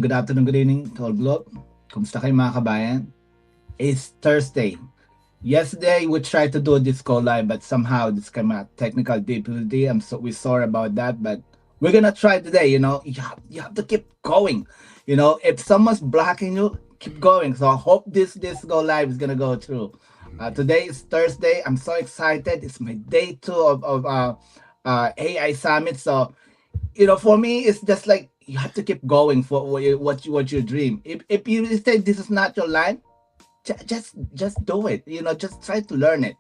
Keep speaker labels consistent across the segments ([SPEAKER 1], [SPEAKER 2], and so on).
[SPEAKER 1] good afternoon, good evening to all globe. Kumusta kayo mga kabayan? It's Thursday. Yesterday we tried to do this call live, but somehow this came out technical difficulty. We sorry about that, but we're gonna try today. You have to keep going. If someone's blocking you, keep going. So I hope this go live is gonna go through. Today is Thursday. I'm so excited. It's my day two of AI Summit. So for me, it's just like you have to keep going for what you dream. If you say this is not your line, just do it. Just try to learn it.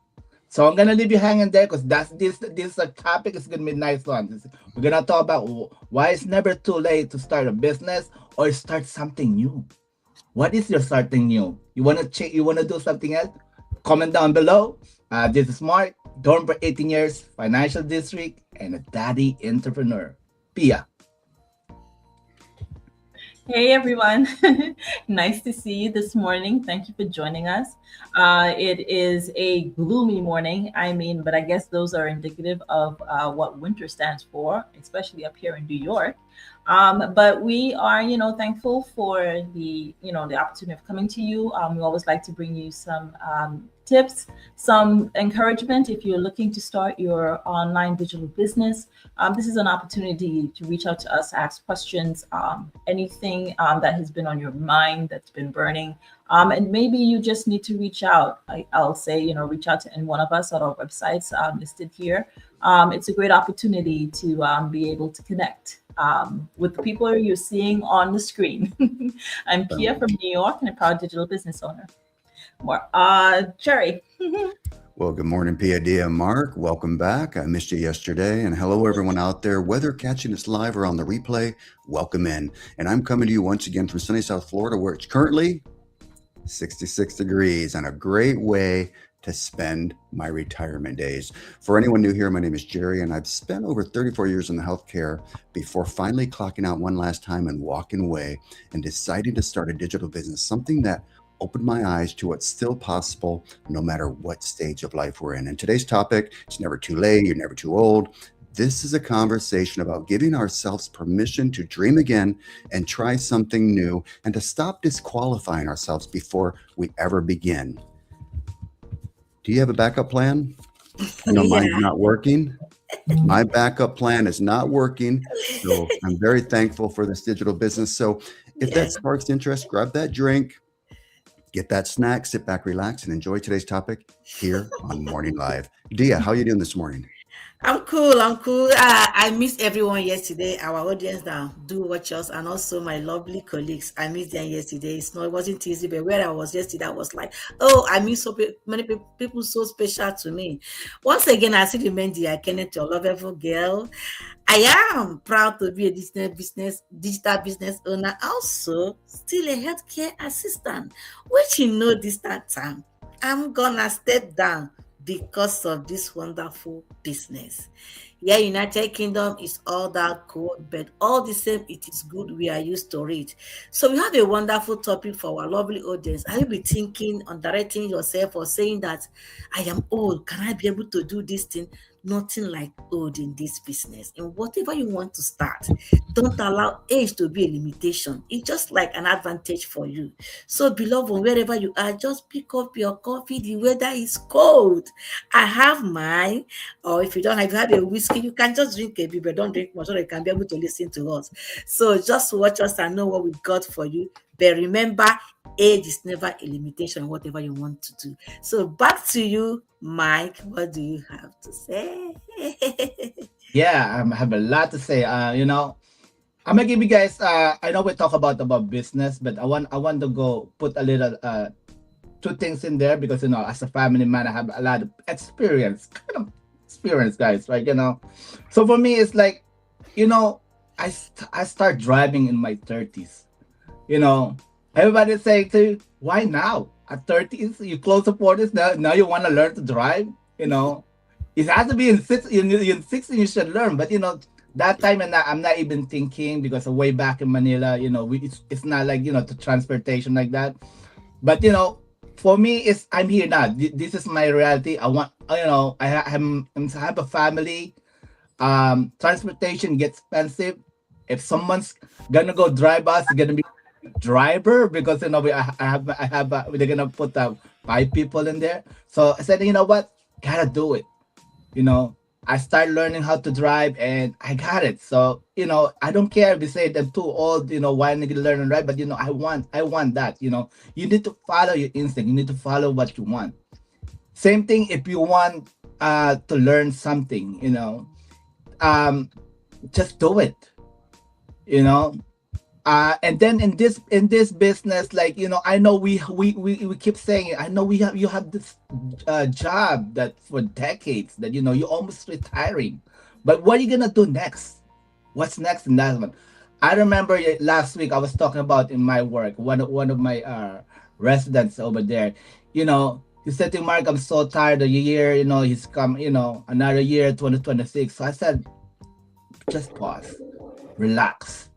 [SPEAKER 1] So I'm gonna leave you hanging there because this topic is gonna be a nice one. We're gonna talk about why it's never too late to start a business or start something new. What is your starting new? You wanna check? You wanna do something else? Comment down below. This is Mark, dorm for 18 years, financial district, and a daddy entrepreneur. Pia.
[SPEAKER 2] Hey everyone, nice to see you this morning. Thank you for joining us. It is a gloomy morning, but I guess those are indicative of what winter stands for, especially up here in New York. But we are, thankful for the opportunity of coming to you. We always like to bring you some tips, some encouragement if you're looking to start your online digital business. This is an opportunity to reach out to us, ask questions, anything that has been on your mind that's been burning. And maybe you just need to reach out. I'll say, reach out to any one of us at our websites listed here. It's a great opportunity to be able to connect with the people you're seeing on the screen. I'm Pia from New York and a proud digital business owner. Jerry.
[SPEAKER 3] Well, good morning, Pia Dia. Mark, welcome back. I missed you yesterday. And hello, everyone out there. Whether catching us live or on the replay, welcome in. And I'm coming to you once again from sunny South Florida, where it's currently 66 degrees and a great way to spend my retirement days. For anyone new here, my name is Jerry, and I've spent over 34 years in the healthcare before finally clocking out one last time and walking away and deciding to start a digital business, something that opened my eyes to what's still possible no matter what stage of life we're in. And today's topic, it's never too late, you're never too old. This is a conversation about giving ourselves permission to dream again and try something new and to stop disqualifying ourselves before we ever begin. Do you have a backup plan? I know mine's not working. My backup plan is not working. So I'm very thankful for this digital business. So if that sparks interest, grab that drink, get that snack, sit back, relax, and enjoy today's topic here on Morning Live. Dia, how are you doing this morning?
[SPEAKER 4] I'm cool. I missed everyone yesterday. Our audience that do watch us, and also my lovely colleagues. I missed them yesterday. It wasn't easy, but where I was yesterday, I was like, oh, I miss so many people so special to me. Once again, I see the Mendy, I connect to a lovable girl. I am proud to be a digital business owner, also still a healthcare assistant, which this time I'm gonna step down because of this wonderful business. Yeah, United Kingdom is all that cool, but all the same, it is good. We are used to it. So we have a wonderful topic for our lovely audience. Are you be thinking on directing yourself or saying that I am old? Can I be able to do this thing? Nothing like old in this business. And whatever you want to start, don't allow age to be a limitation. It's just like an advantage for you. So, beloved, wherever you are, just pick up your coffee. The weather is cold. I have mine. Or if you have a whiskey, you can just drink a bit, but don't drink much so you can be able to listen to us. So just watch us and know what we got for you. But remember, age is never a limitation, whatever you want to do. So back to you, Mike. What do you have to say?
[SPEAKER 1] Yeah, I have a lot to say. I'm gonna give you guys. I know we talk about business, but I want to go put a little two things in there because as a family man, I have a lot of experience, guys, right? So for me, it's like, I start driving in my 30s. Everybody's saying to you, why now? At 30s, you close to 40s, now you want to learn to drive? It has to be in 60 you should learn. But, that time and I'm not even thinking because way back in Manila, it's not like, the transportation like that. But, for me, I'm here now. This is my reality. I want, I have a family. Transportation gets expensive. If someone's gonna go drive us, it's gonna be driver because I have they're gonna put 5 people in there. So I said, you know what, gotta do it. You know, I started learning how to drive and I got it. So I don't care if you say I'm too old. Why not learn and drive? But I want that. You need to follow your instinct. You need to follow what you want. Same thing if you want to learn something. Um, just do it. You know, and then in this business, like I know we keep saying it. I know you have this job that for decades that you're almost retiring, but what are you gonna do next? What's next in that one? I remember last week I was talking about in my work, one of my residents over there. He said to Mark, I'm so tired of the year. He's come. Another year, 2026. So I said, just pause, relax.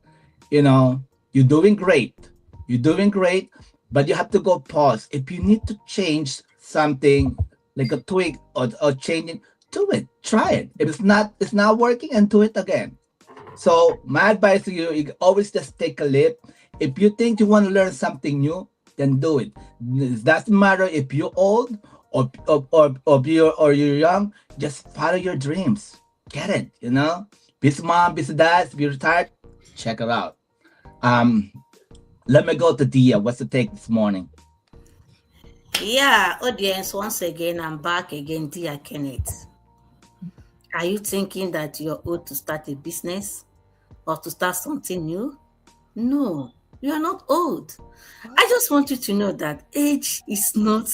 [SPEAKER 1] You're doing great. You're doing great, but you have to go pause. If you need to change something like a tweak or changing, do it. Try it. If it's not working, and do it again. So my advice to you always just take a leap. If you think you want to learn something new, then do it. It doesn't matter if you're old or you're young. Just follow your dreams. Get it. Be mom, be dad, be retired. Check it out. Um, Let me go to Dia. What's the take this morning?
[SPEAKER 4] Yeah, audience, once again, I'm back again, dear Kenneth. Are you thinking that you're old to start a business or to start something new? No, you are not old. I just want you to know that age is not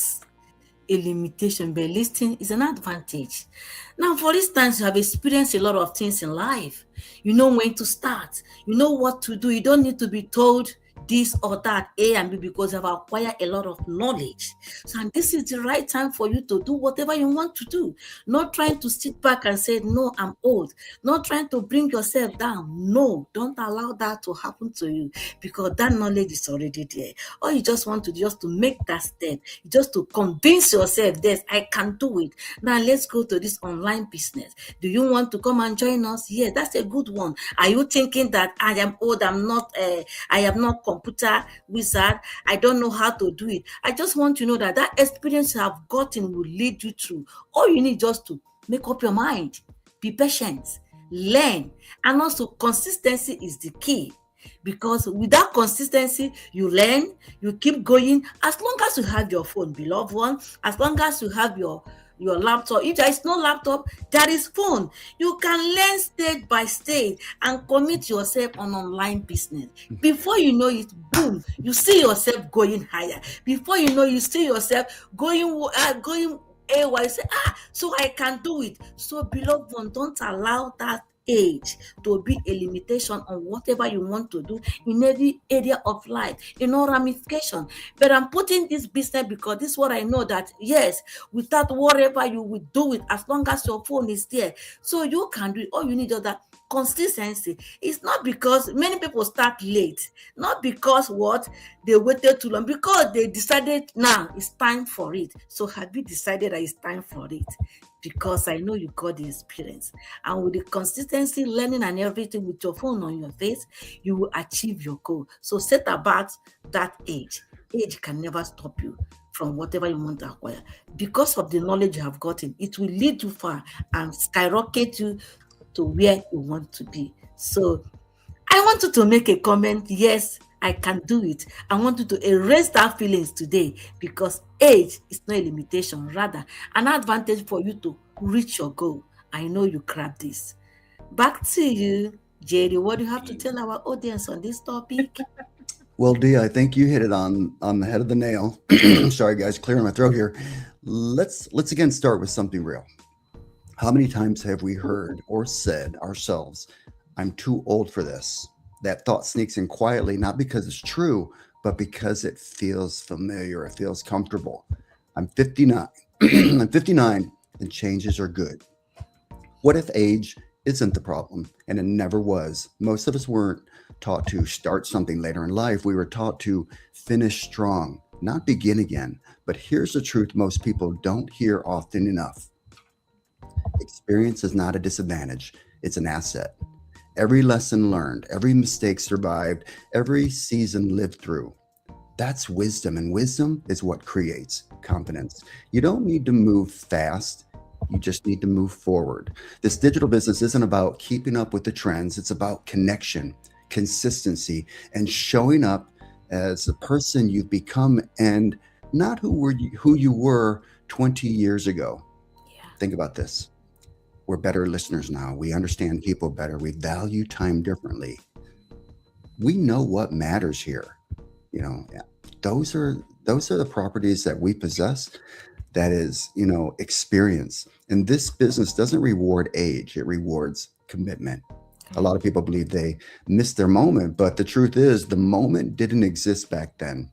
[SPEAKER 4] a limitation, but listening is an advantage. Now, for instance, you have experienced a lot of things in life. You know when to start. You know what to do. You don't need to be told this or that, A and B, because you've acquired a lot of knowledge. So, and this is the right time for you to do whatever you want to do. Not trying to sit back and say, no, I'm old. Not trying to bring yourself down. No, don't allow that to happen to you, because that knowledge is already there. All you just want to do, just to make that step, just to convince yourself, yes, I can do it. Now let's go to this online business. Do you want to come and join us? Yes, that's a good one. Are you thinking that I am old? I am not computer wizard. I don't know how to do it. I just want to know that that experience you have gotten will lead you through. All you need just to make up your mind, be patient, learn, and also consistency is the key. Because without consistency, you learn, you keep going. As long as you have your phone, beloved one, as long as you have your laptop. If there is no laptop, there is phone. You can learn stage by stage and commit yourself on online business. Before you know it, boom, you see yourself going higher. Before you know, you see yourself going AY. You say, so I can do it. So beloved one, don't allow that age to be a limitation on whatever you want to do in every area of life, in all ramification. But I'm putting this business because this is what I know, that yes, without whatever you will do it, as long as your phone is there, so you can do it. All you need is that consistency. It's not because many people start late, not because they waited too long, because they decided now it's time for it. So have you decided that it's time for it? Because I know you got the experience, and with the consistency, learning and everything, with your phone on your face, you will achieve your goal. So set about that age. Age can never stop you from whatever you want to acquire. Because of the knowledge you have gotten, it will lead you far and skyrocket you to where you want to be. So I want you to make a comment. Yes, I can do it. I want you to erase that feelings today, because age is not a limitation, rather an advantage for you to reach your goal. I know you grab this. Back to you, Jerry. What do you have to tell our audience on this topic?
[SPEAKER 3] Well, Dee, I think you hit it on the head of the nail. Sorry, guys, clearing my throat here. Let's again start with something real. How many times have we heard or said ourselves, I'm too old for this? That thought sneaks in quietly, not because it's true, but because it feels familiar. It feels comfortable. I'm 59. I'm 59 and changes are good. What if age isn't the problem? And it never was. Most of us weren't taught to start something later in life. We were taught to finish strong, not begin again. But here's the truth most people don't hear often enough. Experience is not a disadvantage. It's an asset. every lesson learned, every mistake survived, every season lived through. That's wisdom, and wisdom is what creates confidence. You don't need to move fast. You just need to move forward. This digital business isn't about keeping up with the trends. It's about connection, consistency, and showing up as the person you've become and not who you were 20 years ago.
[SPEAKER 4] Yeah.
[SPEAKER 3] Think about this. We're better listeners now. We understand people better. We value time differently. We know what matters here. You know, those are the properties that we possess. That is, you know, experience. And this business doesn't reward age. It rewards commitment. A lot of people believe they missed their moment, but the truth is the moment didn't exist back then.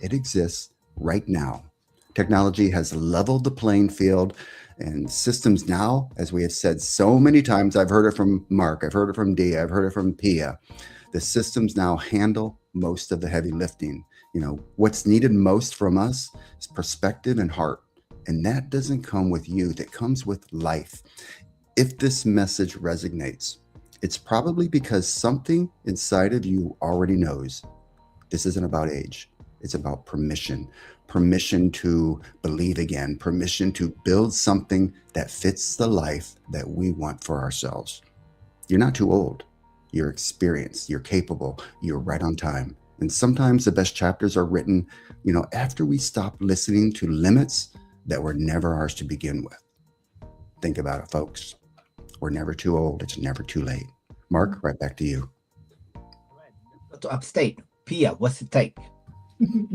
[SPEAKER 3] It exists right now. Technology has leveled the playing field, and systems now, as we have said so many times, I've heard it from Mark, I've heard it from Dia, I've heard it from Pia. The systems now handle most of the heavy lifting. You know, what's needed most from us is perspective and heart. And that doesn't come with youth, it comes with life. If this message resonates, it's probably because something inside of you already knows this isn't about age. It's about permission to believe again, permission to build something that fits the life that we want for ourselves. You're not too old. You're experienced. You're capable. You're right on time. And sometimes the best chapters are written, you know, after we stop listening to limits that were never ours to begin with. Think about it, folks. We're never too old. It's never too late. Mark, right back to you.
[SPEAKER 1] Go to upstate. Pia, what's the take?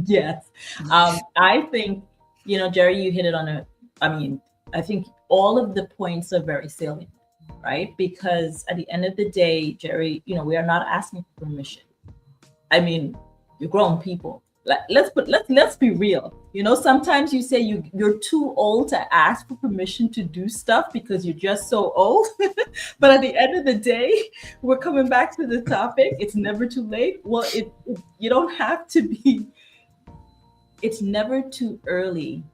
[SPEAKER 2] Yes. I think, you know, Jerry, you hit it on I think all of the points are very salient, right? Because at the end of the day, Jerry, you know, we are not asking for permission. I mean, you're grown people. Let's be real. You know, sometimes you say you're too old to ask for permission to do stuff because you're just so old. But at the end of the day, we're coming back to the topic. It's never too late. Well, you don't have to be. It's never too early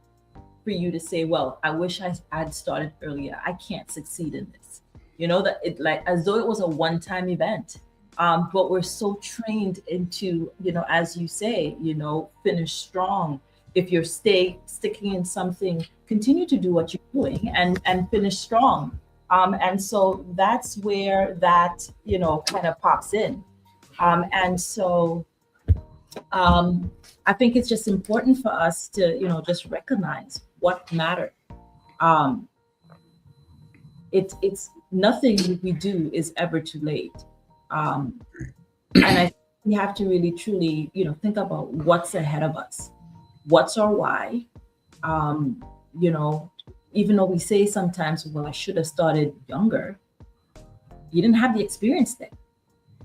[SPEAKER 2] for you to say, well, I wish I'd started earlier. I can't succeed in this. You know, that it like as though it was a one-time event. But we're so trained into, you know, as you say, you know, finish strong. If you're sticking in something, continue to do what you're doing and finish strong. And so that's where that, you know, kind of pops in. And so I think it's just important for us to, you know, just recognize what matters. It's nothing we do is ever too late. And I think we have to really truly, you know, think about what's ahead of us. What's our why? You know, even though we say sometimes, well, I should have started younger. You didn't have the experience then.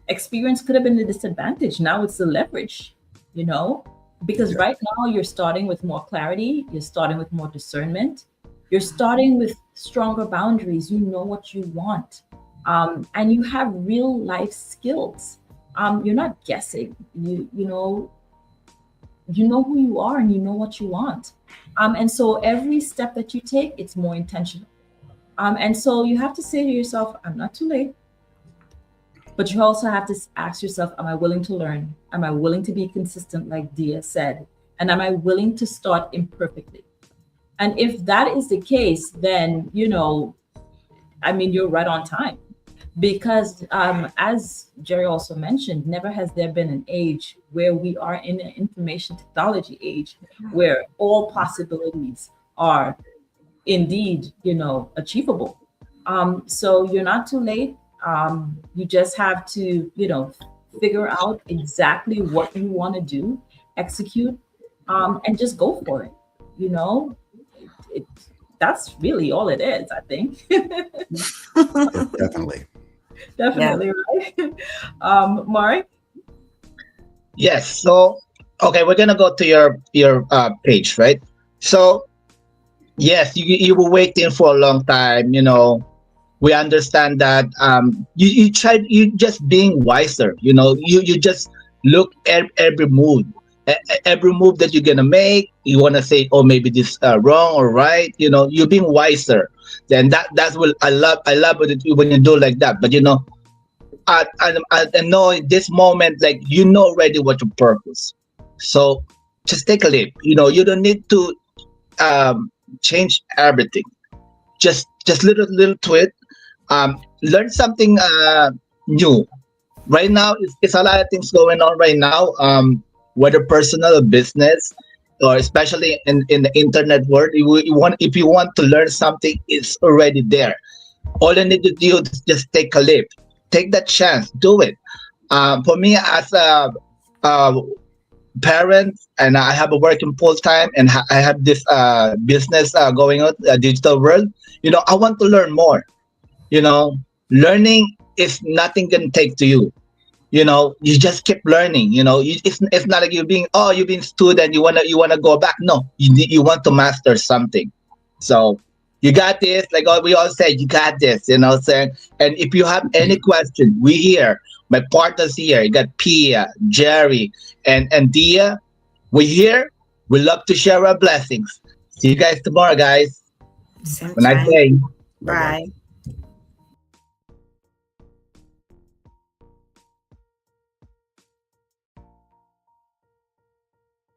[SPEAKER 2] Experience could have been the disadvantage. Now it's the leverage, you know, because right now you're starting with more clarity. You're starting with more discernment. You're starting with stronger boundaries. You know what you want. And you have real life skills. You're not guessing. You know who you are and you know what you want. And so every step that you take, it's more intentional. And so you have to say to yourself, I'm not too late. But you also have to ask yourself, am I willing to learn? Am I willing to be consistent, like Dia said? And am I willing to start imperfectly? And if that is the case, then, you know, I mean, you're right on time. Because as Jerry also mentioned, never has there been an age where we are in an information technology age where all possibilities are indeed, you know, achievable. So you're not too late. You just have to, you know, figure out exactly what you want to do, execute, and just go for it. You know, that's really all it is, I think.
[SPEAKER 3] Definitely.
[SPEAKER 2] Definitely, yeah. Right? Mark?
[SPEAKER 5] Yes. So, okay, we're gonna go to your page, right? So, yes, you were waiting for a long time. You know, we understand that. You just being wiser. You know, you just look at every move that you're gonna make. You want to say, oh, maybe this wrong or right. You know, you're being wiser. Then that's what I love it when you do like that. But you know, I know in this moment, like, you know already what your purpose. So just take a leap. You know, you don't need to change everything. Just little tweak. Learn something new. Right now, it's a lot of things going on right now. Whether personal or business, or especially in the internet world, if you want to learn something, it's already there. All you need to do is just take a leap, take that chance, do it. For me, as a parent, and I have a working full time, and I have this business going on, a digital world. You know, I want to learn more. You know, learning is nothing can take to you. You know, you just keep learning. You know, it's not like you've been student, you wanna go back. No, you want to master something. So you got this. Like we all say, you got this. You know what I'm saying? And if you have any question, we here. My partners here. You got Pia, Jerry, and Dia. We here. We love to share our blessings. See you guys tomorrow, guys.
[SPEAKER 4] Same
[SPEAKER 5] Have a nice
[SPEAKER 4] time.
[SPEAKER 5] day.
[SPEAKER 3] Bye-bye.
[SPEAKER 4] Bye.